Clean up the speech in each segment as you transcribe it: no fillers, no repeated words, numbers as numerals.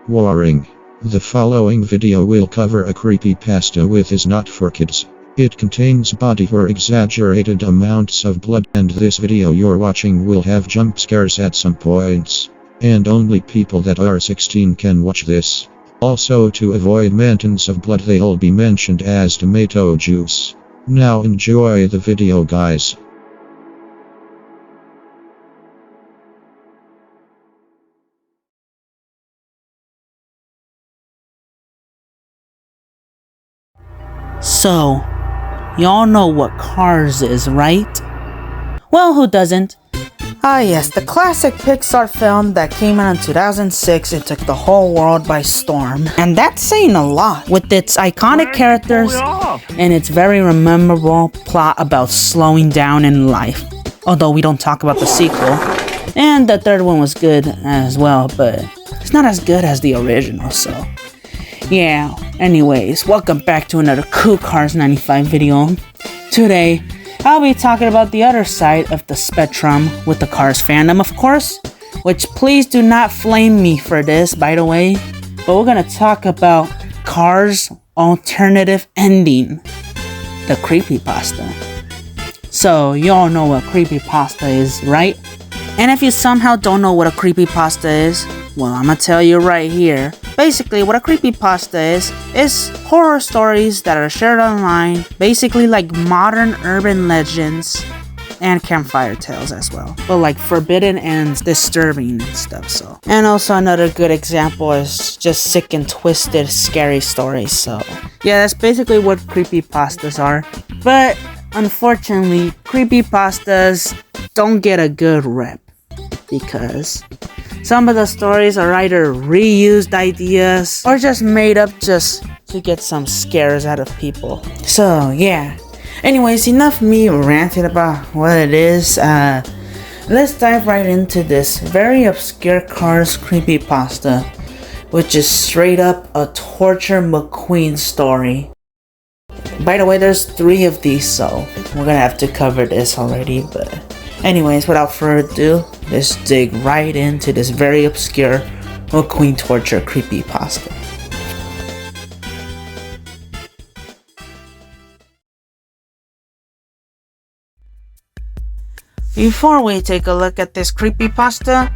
Warning. The following video will cover a creepypasta which is not for kids. It contains body or exaggerated amounts of blood, and this video you're watching will have jump scares at some points. And only people that are 16 can watch this. Also, to avoid maintenance of blood, they'll be mentioned as tomato juice. Now enjoy the video, guys. So, y'all know what Cars is, right? Well, who doesn't? Ah yes, the classic Pixar film that came out in 2006. It took the whole world by storm. And that's saying a lot, with its iconic characters and its very memorable plot about slowing down in life. Although we don't talk about the sequel. And the third one was good as well, but it's not as good as the original, so... yeah, anyways, welcome back to another Cool Cars 95 video. Today, I'll be talking about the other side of the spectrum with the Cars fandom, of course. Which, please do not flame me for this, by the way. But we're gonna talk about Cars' alternative ending. The Creepypasta. So, y'all know what Creepypasta is, right? And if you somehow don't know what a Creepypasta is, well, I'm gonna tell you right here. Basically, what a creepypasta is horror stories that are shared online, basically like modern urban legends and campfire tales as well, but like forbidden and disturbing and stuff. So, and also another good example is just sick and twisted, scary stories. So, yeah, that's basically what creepypastas are. But unfortunately, creepypastas don't get a good rep because some of the stories are either reused ideas or just made up just to get some scares out of people. So yeah. Anyways, enough me ranting about what it is. Let's dive right into this very obscure Cars creepypasta, which is straight up a torture Mcqueen story. By the way, there's 3 of these, so we're gonna have to cover this already, but anyways, without further ado, let's dig right into this very obscure Mcqueen Torcher creepypasta. Before we take a look at this creepypasta,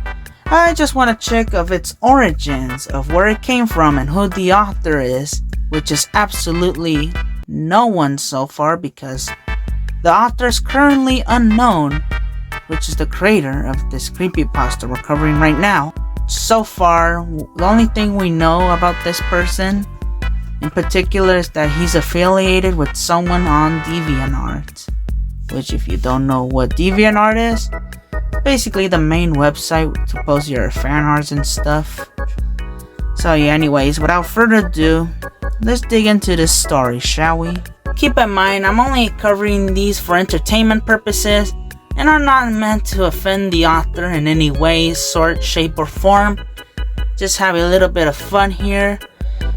I just want to check of its origins, of where it came from and who the author is, which is absolutely no one so far because the author is currently unknown, which is the creator of this creepypasta we're covering right now. So far, the only thing we know about this person in particular is that he's affiliated with someone on DeviantArt. Which, if you don't know what DeviantArt is, basically the main website to post your fan arts and stuff. So yeah, anyways, without further ado, let's dig into this story, shall we? Keep in mind, I'm only covering these for entertainment purposes and are not meant to offend the author in any way, sort, shape, or form. Just have a little bit of fun here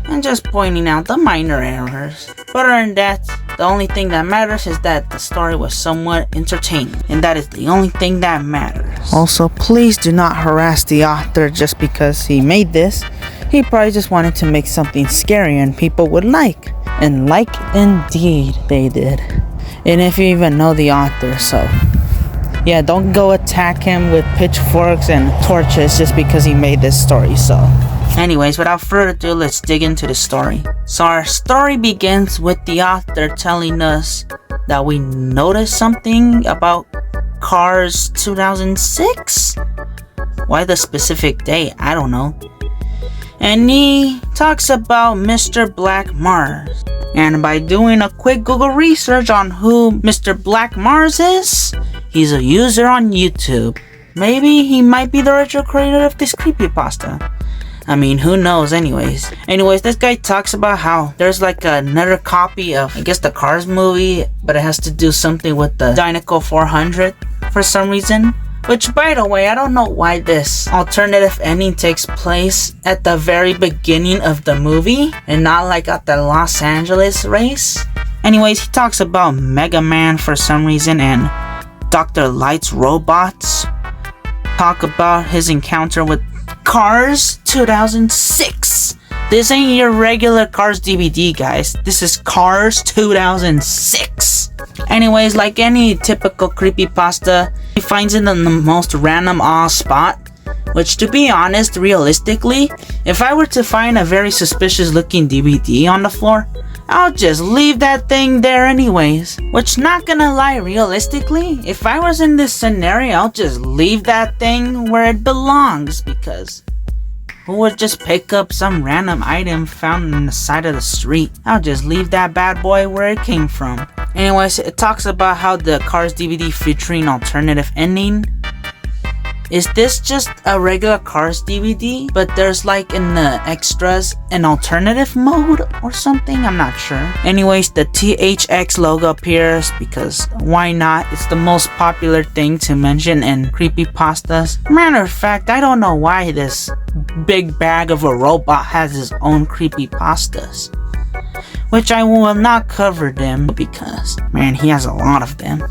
and just pointing out the minor errors. But other than that, the only thing that matters is that the story was somewhat entertaining, and that is the only thing that matters. Also, please do not harass the author just because he made this. He probably just wanted to make something scary and people would like. And like indeed they did. And if you even know the author, so yeah, don't go attack him with pitchforks and torches just because he made this story. So anyways, without further ado, let's dig into the story. So our story begins with the author telling us that we noticed something about Cars 2006? Why the specific date? I don't know. And he talks about Mr. Black Mars. And by doing a quick Google research on who Mr. Black Mars is, he's a user on YouTube. Maybe he might be the original creator of this creepypasta. I mean, who knows anyways. Anyways, this guy talks about how there's like another copy of, I guess, the Cars movie, but it has to do something with the Dynaco 400 for some reason. Which, by the way, I don't know why this alternative ending takes place at the very beginning of the movie and not like at the Los Angeles race. Anyways, he talks about Mega Man for some reason and Dr. Light's robots. Talk about his encounter with Cars 2006. This ain't your regular Cars DVD, guys. This is Cars 2006. Anyways, like any typical creepypasta, he finds it in the most random odd spot. Which, to be honest, realistically, if I were to find a very suspicious looking DVD on the floor, I'll just leave that thing there anyways. Which, not gonna lie, realistically, if I was in this scenario, I'll just leave that thing where it belongs, because who would just pick up some random item found on the side of the street? I'll just leave that bad boy where it came from. Anyways, it talks about how the Cars DVD featuring alternative ending. Is this just a regular Cars DVD, but there's like in the extras an alternative mode or something? I'm not sure. Anyways, the THX logo appears because why not? It's the most popular thing to mention in creepypastas. Matter of fact, I don't know why this big bag of a robot has his own creepypastas. Which I will not cover them because, man, he has a lot of them.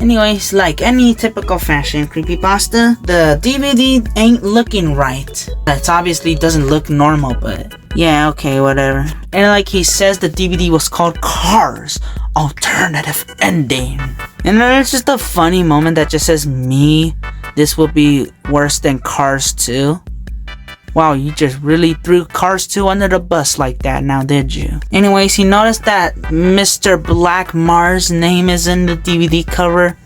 Anyways, like any typical fashion creepypasta, the DVD ain't looking right. It obviously doesn't look normal, but yeah, okay, whatever. And like he says, the DVD was called Cars Alternative Ending. And there's just a funny moment that just says, me, this will be worse than Cars 2. Wow, you just really threw Cars 2 under the bus like that now, did you? Anyways, he noticed that Mr. Black Mars' name is in the DVD cover.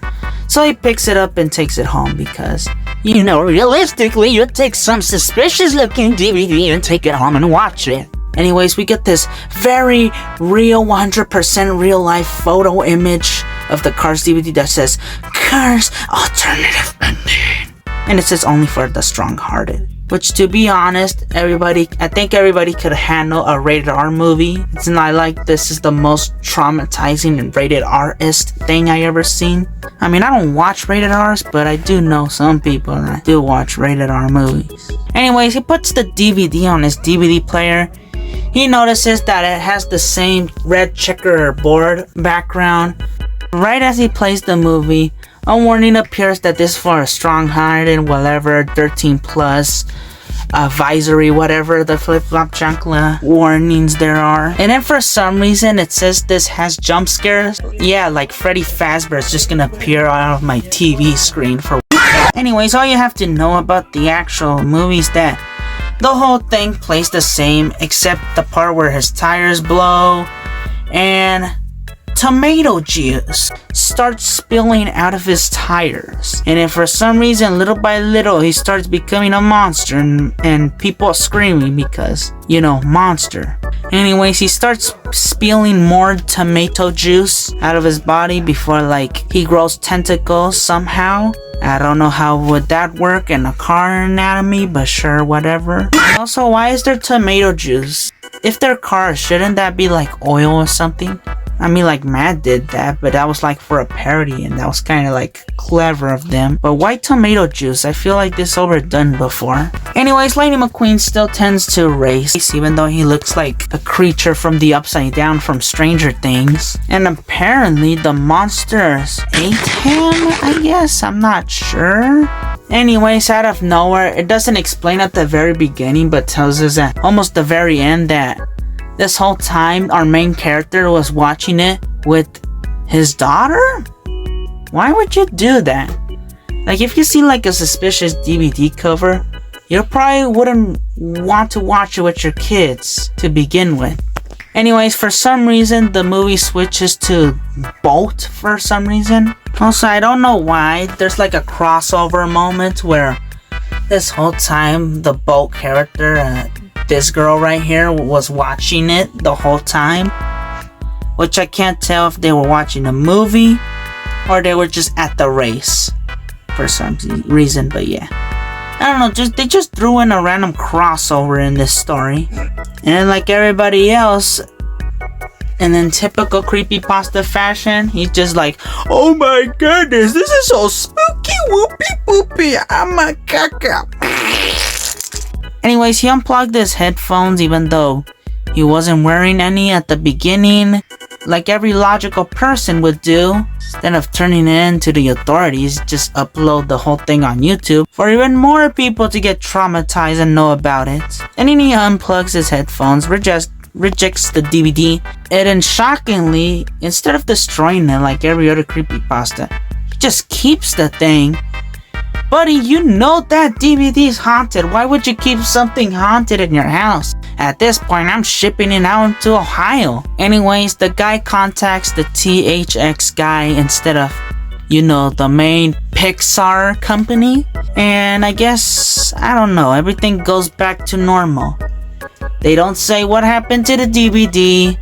So he picks it up and takes it home because, you know, realistically, you'd take some suspicious looking DVD and take it home and watch it. Anyways, we get this very real, 100% real life photo image of the Cars DVD that says, Cars Alternative Ending. And it says only for the strong-hearted. Which, to be honest, I think everybody could handle a rated R movie. It's not like this is the most traumatizing and rated R-ist thing I ever seen. I mean, I don't watch rated Rs, but I do know some people that do watch rated R movies. Anyways, he puts the DVD on his DVD player. He notices that it has the same red checkerboard background. Right as he plays the movie, a warning appears that this is for a strong-hearted, whatever, 13 plus, advisory, whatever the flip-flop chancla warnings there are. And then for some reason it says this has jump scares. Yeah, like Freddy Fazbear is just gonna appear out of my TV screen for. Anyways, all you have to know about the actual movie is that the whole thing plays the same except the part where his tires blow and tomato juice starts spilling out of his tires. And then for some reason, little by little, he starts becoming a monster and people are screaming because, you know, monster. Anyways, he starts spilling more tomato juice out of his body before, like, he grows tentacles somehow. I don't know how would that work in a car anatomy, but sure, whatever. Also, why is there tomato juice? If they're cars, shouldn't that be like oil or something? I mean, like, Matt did that, but that was like for a parody, and that was kind of like clever of them. But why tomato juice? I feel like this overdone before. Anyways, Lady McQueen still tends to race, even though he looks like a creature from the Upside Down from Stranger Things. And apparently the monsters ate him, I guess? I'm not sure. Anyways, out of nowhere, it doesn't explain at the very beginning, but tells us at almost the very end that this whole time our main character was watching it with his daughter? Why would you do that? Like, if you see like a suspicious DVD cover, you probably wouldn't want to watch it with your kids to begin with. Anyways, for some reason the movie switches to Bolt for some reason. Also, I don't know why, there's like a crossover moment where this whole time the Bolt character, this girl right here, was watching it the whole time, which I can't tell if they were watching a movie or they were just at the race for some reason, but yeah, I don't know, they just threw in a random crossover in this story. And like everybody else, and in typical creepypasta fashion, he's just like, oh my goodness, this is so spooky, whoopee poopy, I'm a caca. Anyways, he unplugged his headphones even though he wasn't wearing any at the beginning. like every logical person would do, instead of turning it in to the authorities, just upload the whole thing on YouTube for even more people to get traumatized and know about it. And then he unplugs his headphones, rejects the DVD, and then shockingly, instead of destroying it like every other creepypasta, he just keeps the thing. Buddy, you know that DVD is haunted. Why would you keep something haunted in your house? At this point, I'm shipping it out to Ohio. Anyways, the guy contacts the THX guy instead of, the main Pixar company. And I guess, I don't know, everything goes back to normal. They don't say what happened to the DVD.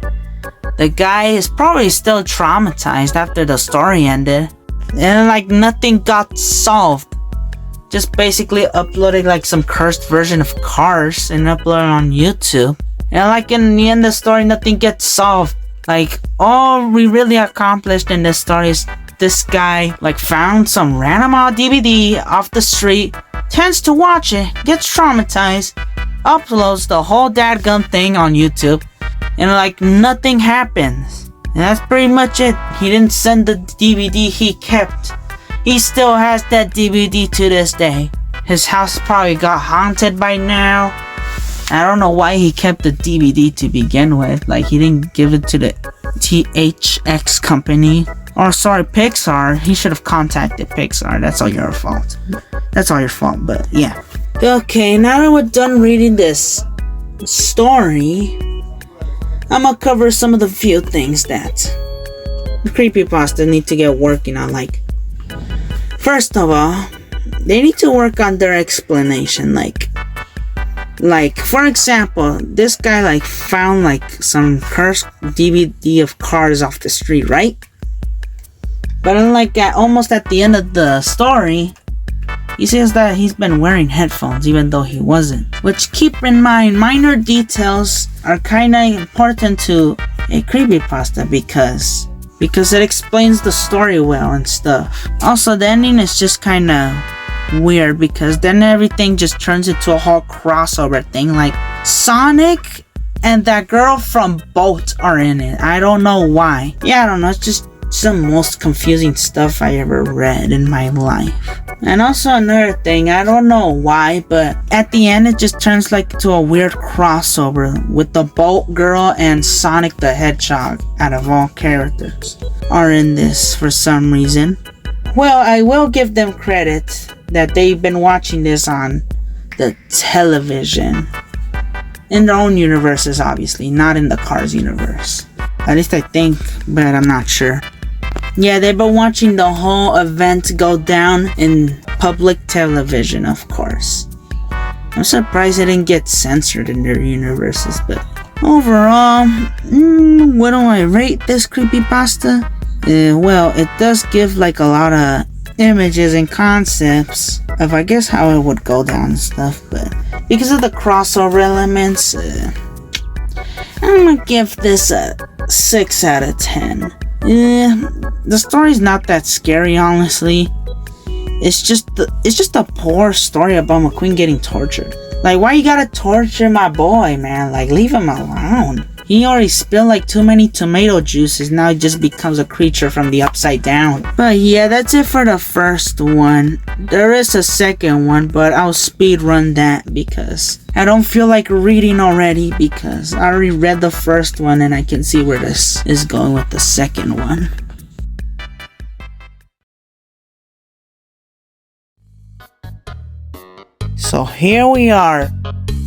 The guy is probably still traumatized after the story ended. And like nothing got solved. Just basically uploaded like some cursed version of Cars and uploaded on YouTube. And like in the end of the story, nothing gets solved. Like all we really accomplished in this story is this guy like found some random DVD off the street, tends to watch it, gets traumatized, uploads the whole dadgum thing on YouTube, and like nothing happens. And that's pretty much it. He didn't send the DVD he kept. He still has that DVD to this day. His house probably got haunted by now. I don't know why he kept the DVD to begin with. Like he didn't give it to the THX company. Or sorry, Pixar. He should have contacted Pixar. That's all your fault. That's all your fault, but yeah. Okay, now that we're done reading this story, I'm gonna cover some of the few things that the creepypasta need to get working on. Like, first of all, they need to work on their explanation. Like for example, this guy like found like some cursed DVD of Cars off the street, right? But then like almost at the end of the story, he says that he's been wearing headphones even though he wasn't. Which, keep in mind, minor details are kinda important to a creepypasta because it explains the story well and stuff. Also, the ending is just kinda weird because then everything just turns into a whole crossover thing. Like Sonic and that girl from Bolt are in it. I don't know why. Yeah, I don't know. It's just some most confusing stuff I ever read in my life. And also another thing, I don't know why, but at the end it just turns like to a weird crossover with the Bolt girl and Sonic the Hedgehog, out of all characters, are in this for some reason. Well, I will give them credit that they've been watching this on the television. In their own universes, obviously, not in the Cars universe. At least I think, but I'm not sure. Yeah, they've been watching the whole event go down in public television, of course. I'm surprised it didn't get censored in their universes, but overall, what do I rate this creepypasta? Well, it does give like a lot of images and concepts of, I guess, how it would go down and stuff, but because of the crossover elements, I'm gonna give this a 6 out of 10. The story's not that scary, honestly. It's just a poor story about Mcqueen getting tortured. Like, why you gotta torture my boy, man? Like, leave him alone. He already spilled like too many tomato juices. Now he just becomes a creature from the upside down. But yeah, that's it for the first one. There is a second one, but I'll speed run that because I don't feel like reading already, because I already read the first one and I can see where this is going with the second one. So here we are,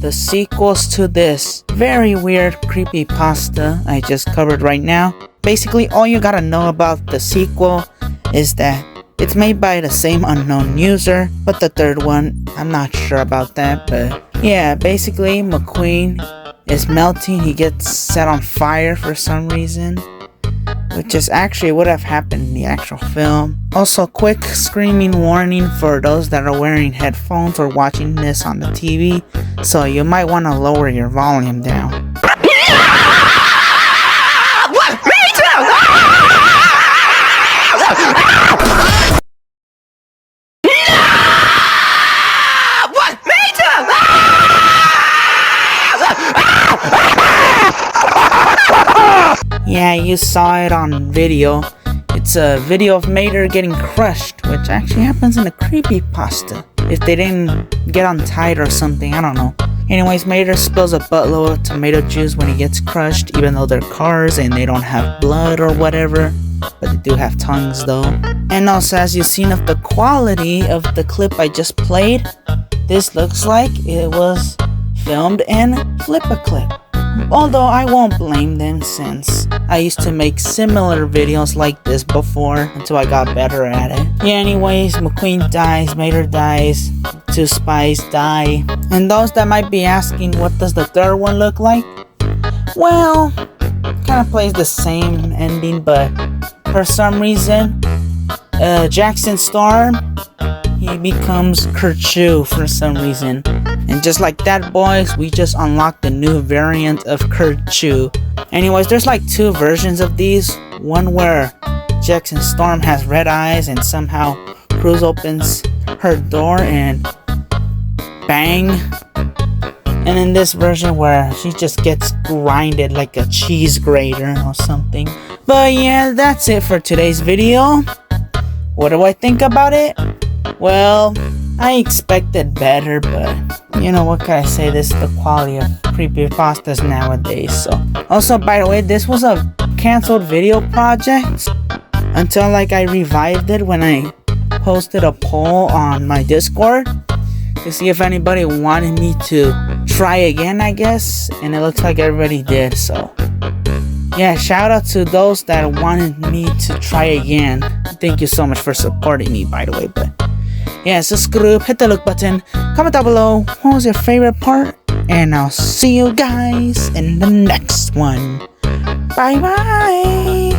the sequels to this very weird creepypasta I just covered right now. Basically, all you gotta know about the sequel is that it's made by the same unknown user, but the third one, I'm not sure about that, but yeah, basically Mcqueen is melting. He gets set on fire for some reason, which is actually what have happened in the actual film. Also, quick screaming warning for those that are wearing headphones or watching this on the TV, so you might want to lower your volume down. Yeah, you saw it on video. It's a video of Mater getting crushed, which actually happens in a creepypasta. If they didn't get untied or something, I don't know. Anyways, Mater spills a buttload of tomato juice when he gets crushed, even though they're cars and they don't have blood or whatever. But they do have tongues though. And also, as you've seen of the quality of the clip I just played, this looks like it was filmed in Flip-A-Clip. Although I won't blame them since I used to make similar videos like this before until I got better at it. Yeah, anyways, Mcqueen dies, Mater dies, 2 spies die. And those that might be asking, what does the third one look like? Well, kind of plays the same ending, but for some reason, Jackson Storm, he becomes Kerchu for some reason. And just like that, boys, we just unlocked a new variant of Kerchu. Anyways, there's like 2 versions of these. One where Jackson Storm has red eyes and somehow Cruz opens her door and bang. And in this version where she just gets grinded like a cheese grater or something. But yeah, that's it for today's video. What do I think about it? Well, I expected better, but you know, what can I say? This is the quality of creepypastas nowadays. So, also, by the way, this was a canceled video project until like I revived it when I posted a poll on my Discord to see if anybody wanted me to try again, I guess. And it looks like everybody did. So, yeah, shout out to those that wanted me to try again. Thank you so much for supporting me, by the way. But yeah, subscribe, hit the like button, comment down below what was your favorite part, and I'll see you guys in the next one. Bye bye.